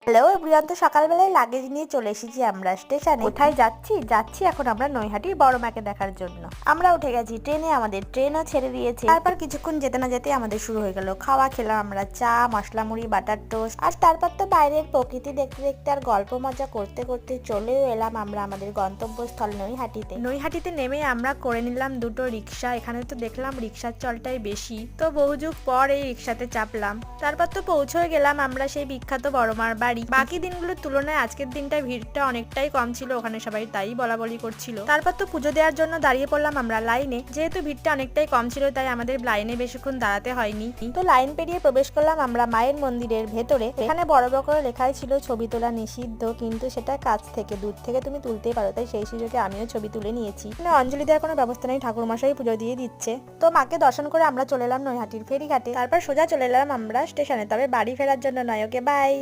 Hello everyone, তো সকালবেলায় luggage নিয়ে চলে এসেছি আমরা স্টেশনে। কোথায় যাচ্ছি এখন আমরা নৈহাটির বড় মাকে দেখার জন্য। আমরা উঠে গেছি ট্রেনে, আমাদের ট্রেনও ছেড়ে দিয়েছে। তারপর কিছুক্ষণ যেতে না যেতে আমাদের শুরু হয়ে গেল খাওয়া। খেলাম আমরা চা, মশলা মুড়ি, বাটার টোস্ট। আর তারপর তো বাইরের প্রকৃতি দেখতে দেখতে আর গল্প মজা করতে করতে চলেও এলাম আমরা আমাদের গন্তব্যস্থল নৈহাটিতে নেমে আমরা করে নিলাম দুটো রিক্সা। এখানে তো দেখলাম রিক্সার চলটাই বেশি, তো বহুযুগ পর এই রিক্সাতে চাপলাম। তারপর তো পৌঁছে গেলাম আমরা সেই বিখ্যাত বড়মার বাড়ি। বাকি দিনগুলোর তুলনায় আজকের দিনটা ভিড়টা অনেকটাই কম ছিল, ওখানে সবাই তাই বলা বলি করছিল। তারপর তো পুজো দেওয়ার জন্য দাঁড়িয়ে পড়লাম আমরা লাইনে। যেহেতু ভিড়টা অনেকটাই কম ছিল তাই আমাদের লাইনে বেশিক্ষণ দাঁড়াতে হয়নি। তো লাইন পেরিয়ে প্রবেশ করলাম আমরা মায়ের মন্দিরের ভেতরে। এখানে বড় বড় করে লেখাই ছিল ছবি তোলা নিষিদ্ধ, কিন্তু সেটা কাছ থেকে দূর থেকে তুমি তুলতেই পারো, তাই সেই সুযোগে আমিও ছবি তুলে নিয়েছি। অঞ্জলি দেওয়ার কোনো ব্যবস্থা নেই, ঠাকুরমশাই পুজো দিয়ে দিচ্ছে। তো মাকে দর্শন করে আমরা চলে এলাম নৈহাটির ফেরিঘাটে। তারপর সোজা চলে এলাম আমরা স্টেশনে, তবে বাড়ি ফেরার জন্য নয়। Okay bye.